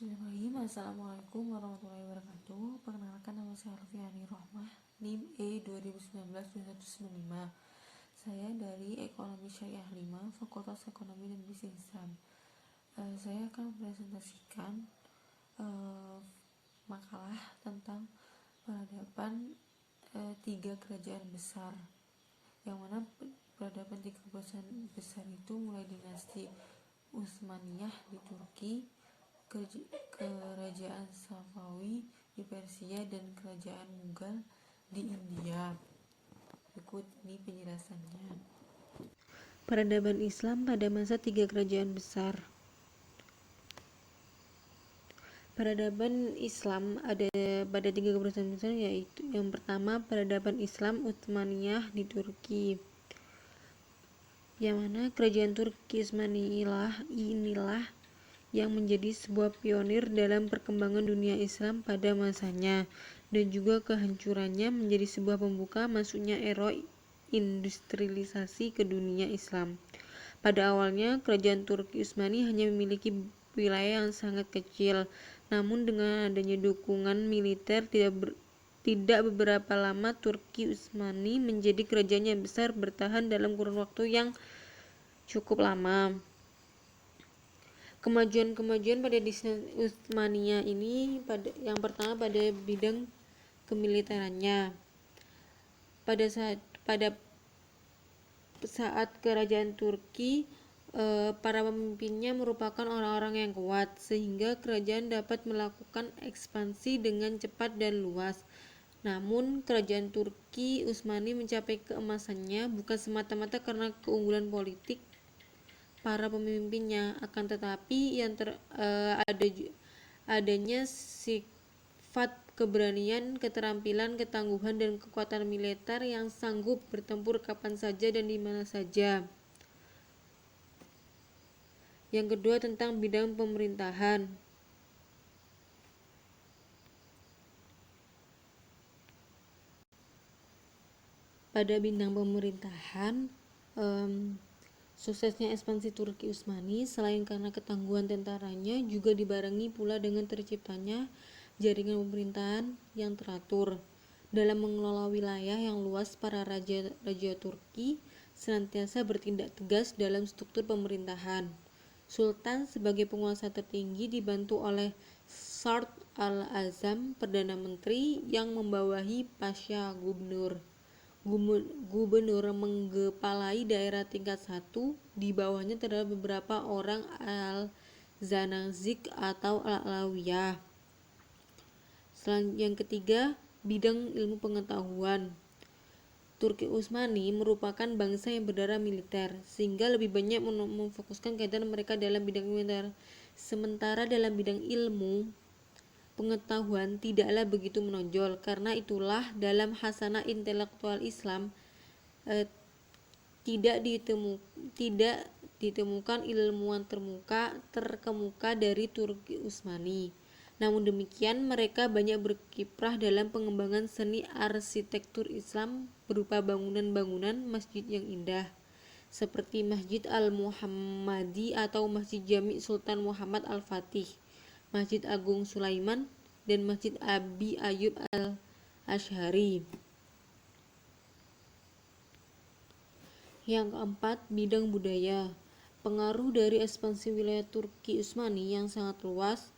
Bismillahirrahmanirrahim. Assalamualaikum warahmatullahi wabarakatuh. Perkenalkan, nama saya Alfiani Rohmah, NIM E2019-2195. Saya dari Ekonomi Syariah 5, Fakultas Ekonomi dan Bisnis Islam. Saya akan mempresentasikan makalah tentang peradaban tiga kerajaan besar, yang mana peradaban tiga kerajaan besar itu mulai dinasti Utsmaniyah di Turki, kerajaan Safawi di Persia, dan kerajaan Mughal di India. Berikut ini penjelasannya. Peradaban Islam pada masa tiga kerajaan besar. Peradaban Islam ada pada tiga kerajaan besar, yaitu yang pertama peradaban Islam Utsmaniyah di Turki, yang mana kerajaan Turki Utsmaniyah inilah yang menjadi sebuah pionir dalam perkembangan dunia Islam pada masanya, dan juga kehancurannya menjadi sebuah pembuka masuknya era industrialisasi ke dunia Islam. Pada awalnya, kerajaan Turki Utsmani hanya memiliki wilayah yang sangat kecil, namun dengan adanya dukungan militer tidak beberapa lama Turki Utsmani menjadi kerajaan yang besar, bertahan dalam kurun waktu yang cukup lama. Kemajuan pada dinasti Utsmaniyah ini yang pertama pada bidang kemiliterannya. Pada saat kerajaan Turki, para pemimpinnya merupakan orang-orang yang kuat, sehingga kerajaan dapat melakukan ekspansi dengan cepat dan luas. Namun, kerajaan Turki Utsmani mencapai keemasannya bukan semata-mata karena keunggulan politik para pemimpinnya, akan tetapi adanya sifat keberanian, keterampilan, ketangguhan, dan kekuatan militer yang sanggup bertempur kapan saja dan di mana saja. Yang kedua, tentang bidang pemerintahan. Pada bidang pemerintahan, suksesnya ekspansi Turki Utsmani selain karena ketangguhan tentaranya, juga dibarengi pula dengan terciptanya jaringan pemerintahan yang teratur. Dalam mengelola wilayah yang luas, para raja Turki senantiasa bertindak tegas dalam struktur pemerintahan. Sultan sebagai penguasa tertinggi dibantu oleh Shah al-Azam, Perdana Menteri, yang membawahi Pasha Gubernur menggepalai daerah tingkat 1. Di bawahnya terdapat beberapa orang al-Zanazik atau al-Alawiyah. Yang ketiga, bidang ilmu pengetahuan. Turki Utsmani merupakan bangsa yang berdarah militer, sehingga lebih banyak memfokuskan kaitan mereka dalam bidang militer. Sementara dalam bidang ilmu pengetahuan tidaklah begitu menonjol. Karena itulah dalam hasanah intelektual Islam tidak ditemukan ilmuwan terkemuka dari Turki Utsmani. Namun demikian, mereka banyak berkiprah dalam pengembangan seni arsitektur Islam berupa bangunan-bangunan masjid yang indah, seperti Masjid Al-Muhammadi atau Masjid Jami' Sultan Muhammad Al-Fatih, Masjid Agung Sulaiman, dan Masjid Abi Ayyub Al-Ash'ari. Yang keempat, bidang budaya. Pengaruh dari ekspansi wilayah Turki Utsmani yang sangat luas,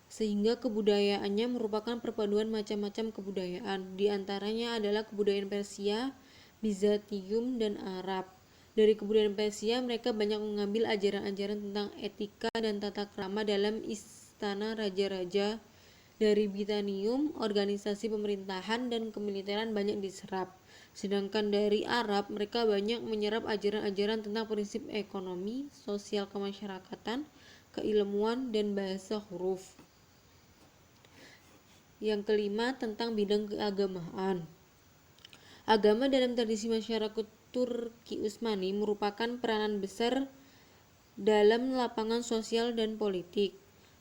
sehingga kebudayaannya merupakan perpaduan macam-macam kebudayaan. Di antaranya adalah kebudayaan Persia, Bizantium, dan Arab. Dari kebudayaan Persia, mereka banyak mengambil ajaran-ajaran tentang etika dan tata krama dalam istana raja-raja. Dari Bizantium, organisasi pemerintahan dan kemiliteran banyak diserap. Sedangkan dari Arab, mereka banyak menyerap ajaran-ajaran tentang prinsip ekonomi, sosial kemasyarakatan, keilmuan, dan bahasa huruf. Yang kelima, tentang bidang keagamaan. Agama dalam tradisi masyarakat Turki Utsmani merupakan peranan besar dalam lapangan sosial dan politik.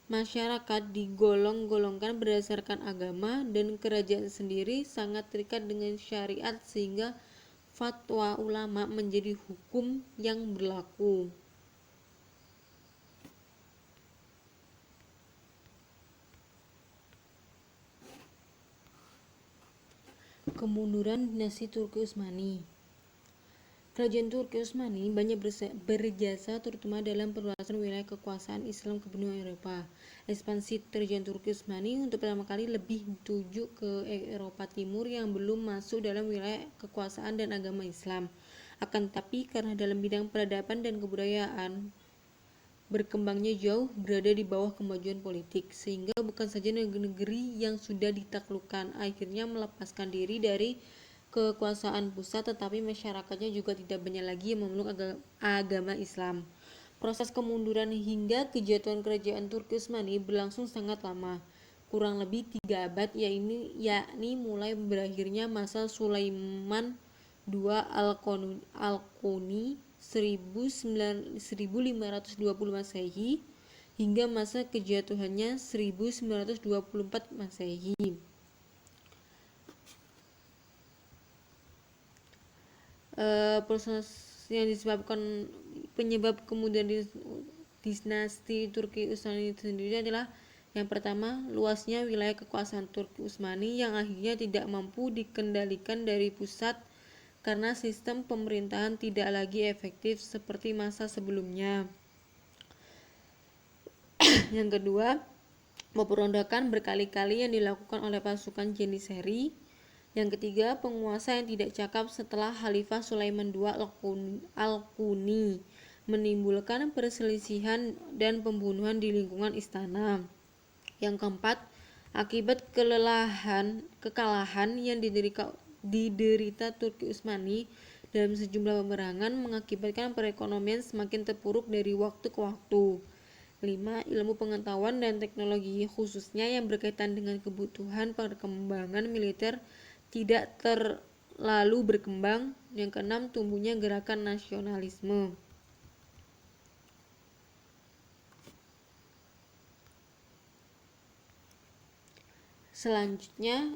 Masyarakat digolong-golongkan berdasarkan agama, dan kerajaan sendiri sangat terikat dengan syariat, sehingga fatwa ulama menjadi hukum yang berlaku. Kemunduran dinasti Turki Utsmani. Kerajaan Turki Utsmani banyak berjasa terutama dalam perluasan wilayah kekuasaan Islam ke benua Eropa. Ekspansi kerajaan Turki Utsmani untuk pertama kali lebih tuju ke Eropa Timur yang belum masuk dalam wilayah kekuasaan dan agama Islam. Akan tetapi karena dalam bidang peradaban dan kebudayaan berkembangnya jauh berada di bawah kemajuan politik, sehingga bukan saja negeri yang sudah ditaklukkan akhirnya melepaskan diri dari kekuasaan pusat, tetapi masyarakatnya juga tidak banyak lagi yang memeluk agama Islam. Proses kemunduran hingga kejatuhan kerajaan Turki Utsmani berlangsung sangat lama, kurang lebih 3 abad, yakni mulai berakhirnya masa Sulaiman II Al-Quni 1520 Masehi hingga masa kejatuhannya 1924 Masehi. Proses yang disebabkan penyebab kemudian dinasti Turki Utsmani itu sendiri adalah yang pertama, luasnya wilayah kekuasaan Turki Utsmani yang akhirnya tidak mampu dikendalikan dari pusat karena sistem pemerintahan tidak lagi efektif seperti masa sebelumnya. Yang kedua, pemberontakan berkali-kali yang dilakukan oleh pasukan Janissary. Yang ketiga, penguasa yang tidak cakap setelah Khalifah Sulaiman II Al-Quni menimbulkan perselisihan dan pembunuhan di lingkungan istana. Yang keempat, akibat kekalahan yang diderita Turki Utsmani dalam sejumlah peperangan mengakibatkan perekonomian semakin terpuruk dari waktu ke waktu. 5. Ilmu pengetahuan dan teknologi khususnya yang berkaitan dengan kebutuhan perkembangan militer tidak terlalu berkembang. Yang keenam, tumbuhnya gerakan nasionalisme. Selanjutnya,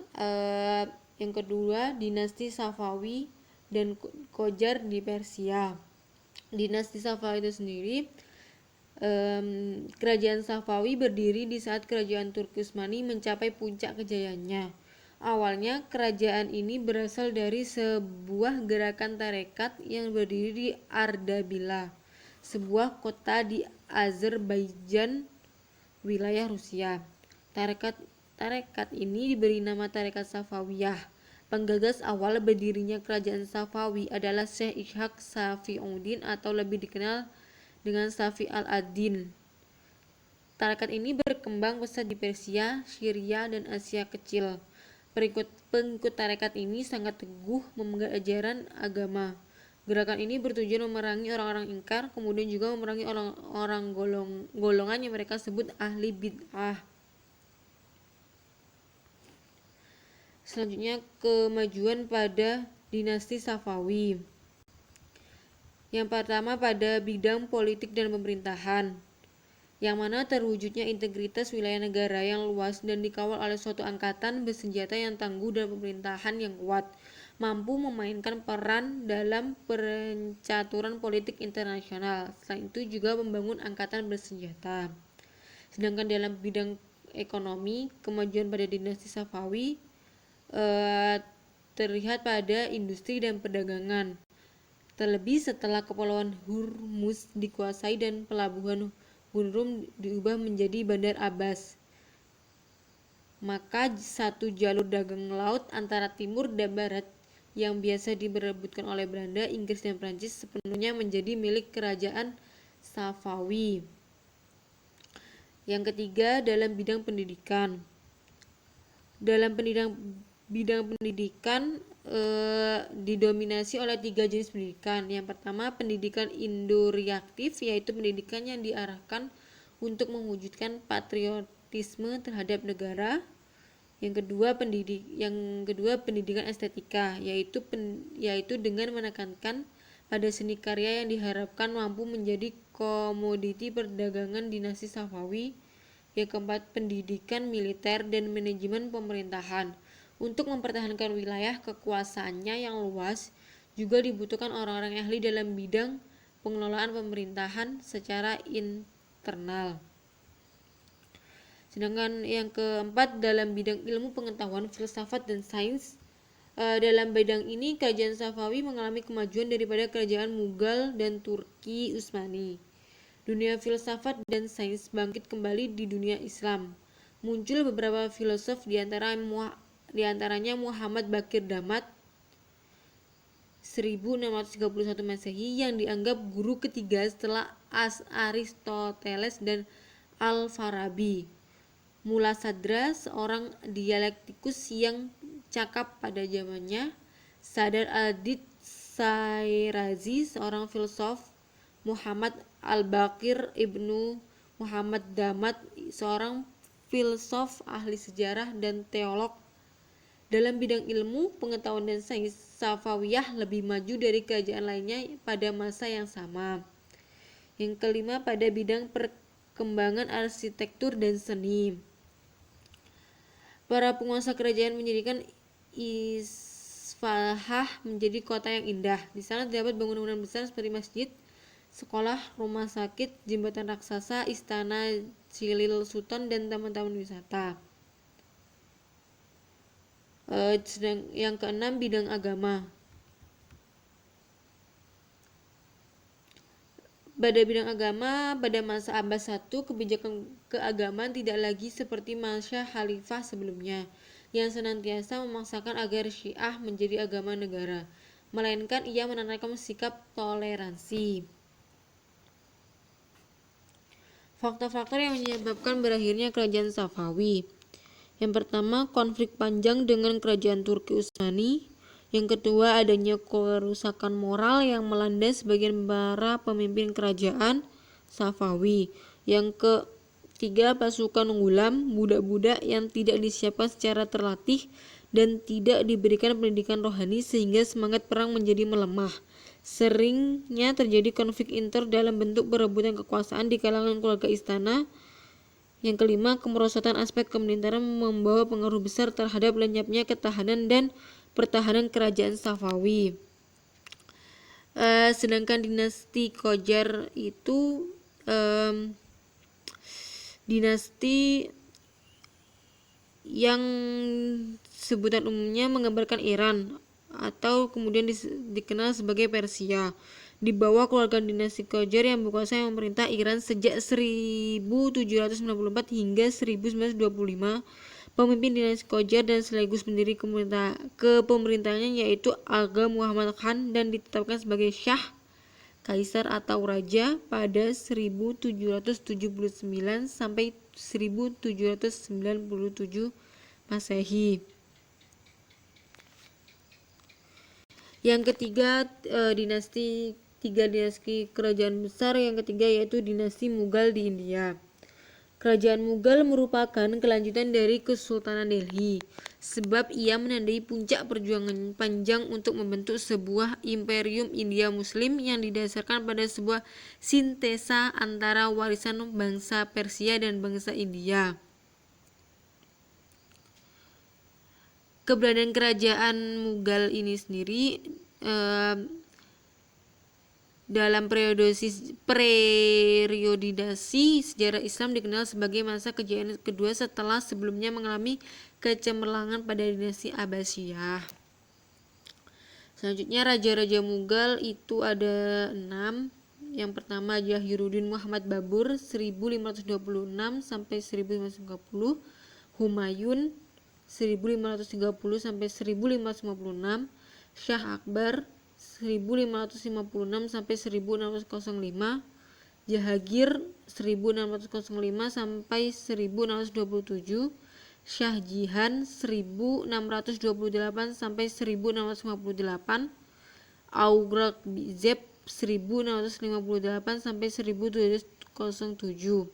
yang kedua, dinasti Safawi dan Qajar di Persia. Dinasti Safawi itu sendiri, kerajaan Safawi berdiri di saat kerajaan Turki Utsmani mencapai puncak kejayaannya. Awalnya kerajaan ini berasal dari sebuah gerakan tarekat yang berdiri di Ardabil, sebuah kota di Azerbaijan, wilayah Rusia. Tarekat ini diberi nama Tarekat Safawiyah. Penggagas awal berdirinya kerajaan Safawi adalah Syekh Ishaq Safiuddin atau lebih dikenal dengan Safi al-ad-Din. Tarekat ini berkembang pesat di Persia, Syria, dan Asia Kecil. Pengikut tarekat ini sangat teguh memegang ajaran agama. Gerakan ini bertujuan memerangi orang-orang ingkar, kemudian juga memerangi orang-orang golongan yang mereka sebut ahli bid'ah. Selanjutnya, kemajuan pada dinasti Safawi. Yang pertama, pada bidang politik dan pemerintahan, yang mana terwujudnya integritas wilayah negara yang luas dan dikawal oleh suatu angkatan bersenjata yang tangguh dan pemerintahan yang kuat, mampu memainkan peran dalam perencaturan politik internasional. Selain itu juga membangun angkatan bersenjata. Sedangkan dalam bidang ekonomi, kemajuan pada dinasti Safawi terlihat pada industri dan perdagangan. Terlebih setelah kepulauan Hormuz dikuasai dan pelabuhan Gunrum diubah menjadi Bandar Abbas, maka satu jalur dagang laut antara timur dan barat yang biasa diperebutkan oleh Belanda, Inggris, dan Prancis sepenuhnya menjadi milik kerajaan Safawi. Yang ketiga, dalam bidang pendidikan. Dalam bidang pendidikan didominasi oleh 3 jenis pendidikan. Yang pertama, pendidikan Indo-reaktif, yaitu pendidikan yang diarahkan untuk mewujudkan patriotisme terhadap negara. Yang kedua, pendidikan estetika, yaitu dengan menekankan pada seni karya yang diharapkan mampu menjadi komoditi perdagangan dinasti Safawi. Yang keempat, pendidikan militer dan manajemen pemerintahan. Untuk mempertahankan wilayah kekuasaannya yang luas, juga dibutuhkan orang-orang ahli dalam bidang pengelolaan pemerintahan secara internal. Sedangkan yang keempat, dalam bidang ilmu pengetahuan, filsafat, dan sains, Dalam bidang ini, kerajaan Safawi mengalami kemajuan daripada kerajaan Mughal dan Turki Utsmani. Dunia filsafat dan sains bangkit kembali di dunia Islam. Muncul beberapa filosof diantaranya Muhammad Baqir Damat 1631 Masehi yang dianggap guru ketiga setelah Aristoteles dan Al-Farabi. Mula Sadra, seorang dialektikus yang cakap pada zamannya. Sadar al-Din Shirazi, seorang filsuf. Muhammad al-Baqir ibnu Muhammad Damat, seorang filsuf, ahli sejarah, dan teolog. Dalam bidang ilmu, pengetahuan dan sains, Safawiyah lebih maju dari kerajaan lainnya pada masa yang sama. Yang kelima, pada bidang perkembangan arsitektur dan seni. Para penguasa kerajaan menjadikan Isfahah menjadi kota yang indah. Di sana terdapat bangunan-bangunan besar seperti masjid, sekolah, rumah sakit, jembatan raksasa, istana Cilil Sultan, dan taman-taman wisata. Yang keenam, bidang agama. Pada bidang agama, pada masa Abbas I, kebijakan keagamaan tidak lagi seperti masa khalifah sebelumnya, yang senantiasa memaksakan agar Syiah menjadi agama negara, melainkan ia menanamkan sikap toleransi. Faktor-faktor yang menyebabkan berakhirnya kerajaan Safawi. Yang pertama, konflik panjang dengan kerajaan Turki Utsmani. Yang kedua, adanya kerusakan moral yang melanda sebagian para pemimpin kerajaan Safawi. Yang ketiga, pasukan gulam, budak-budak yang tidak disiapkan secara terlatih dan tidak diberikan pendidikan rohani sehingga semangat perang menjadi melemah. Seringnya terjadi konflik inter dalam bentuk perebutan kekuasaan di kalangan keluarga istana. Yang kelima, kemerosotan aspek pemerintahan membawa pengaruh besar terhadap lenyapnya ketahanan dan pertahanan kerajaan Safawi. Sedangkan dinasti Qajar itu dinasti yang sebutan umumnya menggambarkan Iran atau kemudian dikenal sebagai Persia. Di bawah keluarga dinasti Qajar yang berkuasa yang memerintah Iran sejak 1794 hingga 1925. Pemimpin dinasti Qajar dan sekaligus pendiri kepemerintahannya yaitu Aga Muhammad Khan dan ditetapkan sebagai Syah, Kaisar atau Raja pada 1779 sampai 1797 Masehi. Yang ketiga, tiga dinasti kerajaan besar. Yang ketiga yaitu dinasti Mughal di India. Kerajaan Mughal merupakan kelanjutan dari Kesultanan Delhi, sebab ia menandai puncak perjuangan panjang untuk membentuk sebuah imperium India Muslim yang didasarkan pada sebuah sintesa antara warisan bangsa Persia dan bangsa India. Keberadaan kerajaan Mughal ini sendiri dalam periodisasi sejarah Islam dikenal sebagai masa kejayaan kedua setelah sebelumnya mengalami kecemerlangan pada dinasti Abbasiyah. Selanjutnya, raja-raja Mughal itu ada 6. Yang pertama, Jahiruddin Muhammad Babur 1526 sampai 1550, Humayun 1530 sampai 1556, Syah Akbar 1556 sampai 1605, Jahangir 1605 sampai 1627, Shah Jihan 1628 sampai 1658, Aurangzeb 1658 sampai 1707,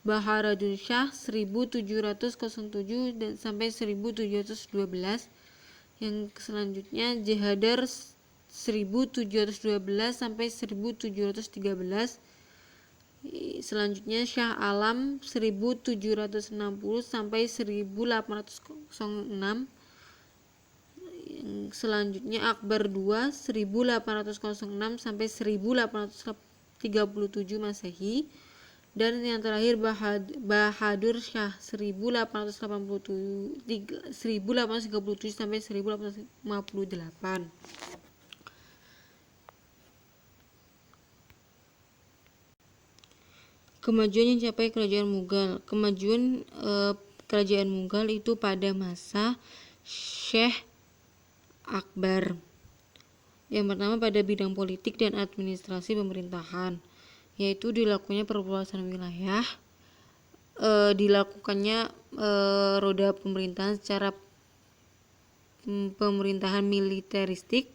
Bahaduddin Shah 1707 dan sampai 1712. Yang selanjutnya Jahadar 1712 sampai 1713. Selanjutnya Shah Alam 1760 sampai 1806. Selanjutnya Akbar II 1806 sampai 1837 Masehi. Dan yang terakhir Bahadur Shah 1837 sampai 1858. Kemajuan yang dicapai kerajaan Mughal. Kemajuan kerajaan Mughal itu pada masa Syekh Akbar. Yang pertama pada bidang politik dan administrasi pemerintahan, yaitu dilakukannya perluasan wilayah, dilakukannya roda pemerintahan secara pemerintahan militeristik.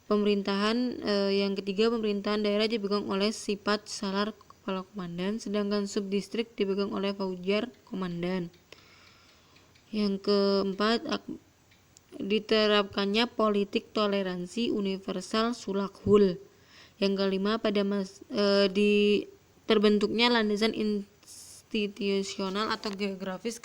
Pemerintahan yang ketiga, pemerintahan daerah dipegang oleh sifat salar kepala komandan, sedangkan subdistrik dipegang oleh faujar komandan. Yang keempat, diterapkannya politik toleransi universal sulhul. Yang kelima, terbentuknya landasan institusional atau geografis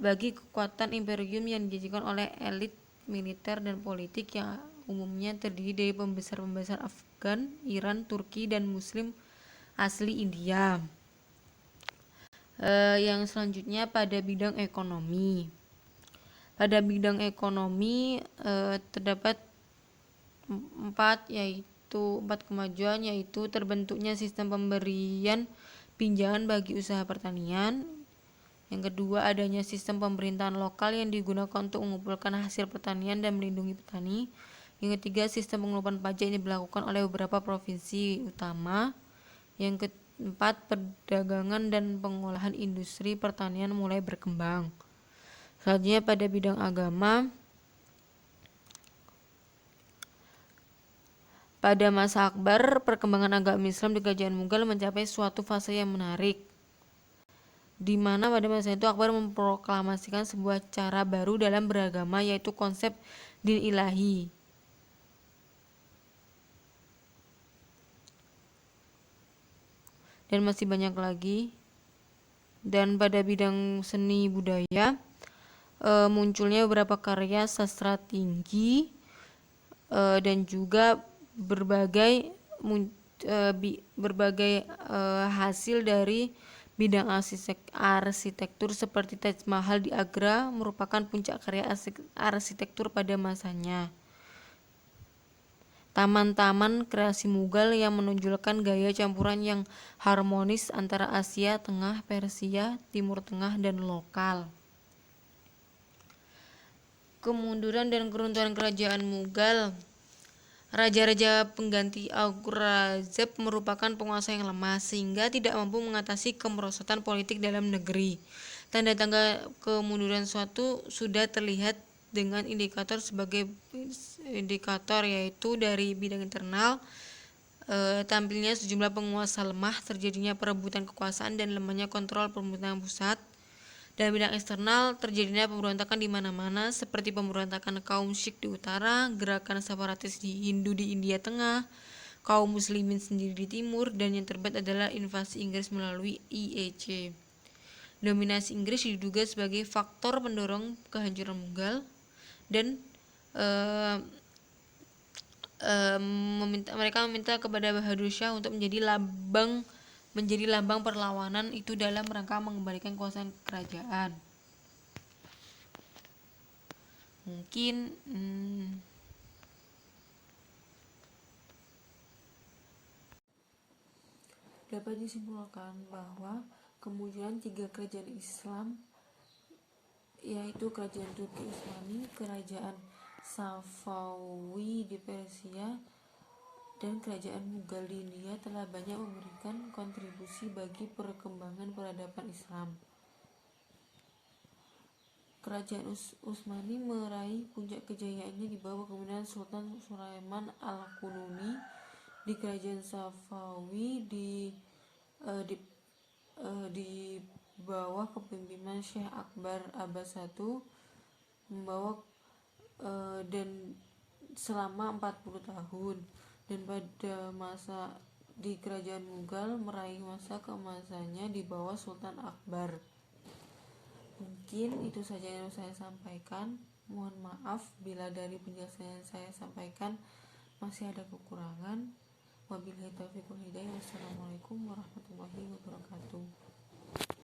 bagi kekuatan imperium yang dijanjikan oleh elit militer dan politik yang umumnya terdiri dari pembesar-pembesar Afgan, Iran, Turki, dan Muslim asli India. Yang selanjutnya pada bidang ekonomi. Pada bidang ekonomi terdapat empat kemajuan, yaitu terbentuknya sistem pemberian pinjaman bagi usaha pertanian. Yang kedua, adanya sistem pemerintahan lokal yang digunakan untuk mengumpulkan hasil pertanian dan melindungi petani. Yang ketiga, sistem pengumpulan pajak yang diberlakukan oleh beberapa provinsi utama. Yang keempat, perdagangan dan pengolahan industri pertanian mulai berkembang. Selanjutnya pada bidang agama. Pada masa Akbar, perkembangan agama Islam di kerajaan Mughal mencapai suatu fase yang menarik, di mana pada masa itu Akbar memproklamasikan sebuah cara baru dalam beragama, yaitu konsep din ilahi. Dan masih banyak lagi. Dan pada bidang seni budaya, munculnya beberapa karya sastra tinggi dan juga berbagai hasil dari bidang arsitektur seperti Taj Mahal di Agra merupakan puncak karya arsitektur pada masanya. Taman-taman kreasi Mughal yang menonjolkan gaya campuran yang harmonis antara Asia Tengah, Persia, Timur Tengah, dan lokal. Kemunduran dan keruntuhan kerajaan Mughal. Raja-raja pengganti Aurangzeb merupakan penguasa yang lemah sehingga tidak mampu mengatasi kemerosotan politik dalam negeri. Tanda-tanda kemunduran suatu sudah terlihat dengan indikator yaitu dari bidang internal, tampilnya sejumlah penguasa lemah, terjadinya perebutan kekuasaan dan lemahnya kontrol pemerintahan pusat. Dan bidang eksternal, terjadinya pemberontakan di mana-mana seperti pemberontakan kaum Sikh di utara, gerakan separatis di Hindu di India Tengah, kaum muslimin sendiri di timur, dan yang terberat adalah invasi Inggris melalui IEC. Dominasi Inggris diduga sebagai faktor pendorong kehancuran Mughal, dan mereka meminta kepada Bahadur Shah untuk menjadi lambang perlawanan itu dalam rangka mengembalikan kekuasaan kerajaan. Mungkin dapat disimpulkan bahwa kemunculan tiga kerajaan Islam, yaitu kerajaan Turki Utsmani, kerajaan Safawi di Persia, dan kerajaan Mughal di India telah banyak memberikan kontribusi bagi perkembangan peradaban Islam. Kerajaan Utsmani meraih puncak kejayaannya di bawah kepemimpinan Sultan Sulaiman Al-Qununi. Di kerajaan Safawi di bawah kepemimpinan Syekh Akbar Abbas I membawa dan selama 40 tahun, dan pada masa di kerajaan Mughal meraih masa keemasannya di bawah Sultan Akbar. Mungkin itu saja yang saya sampaikan. Mohon maaf bila dari penjelasan yang saya sampaikan masih ada kekurangan. Wabillahi taufiq wal hidayah. Wassalamualaikum warahmatullahi wabarakatuh.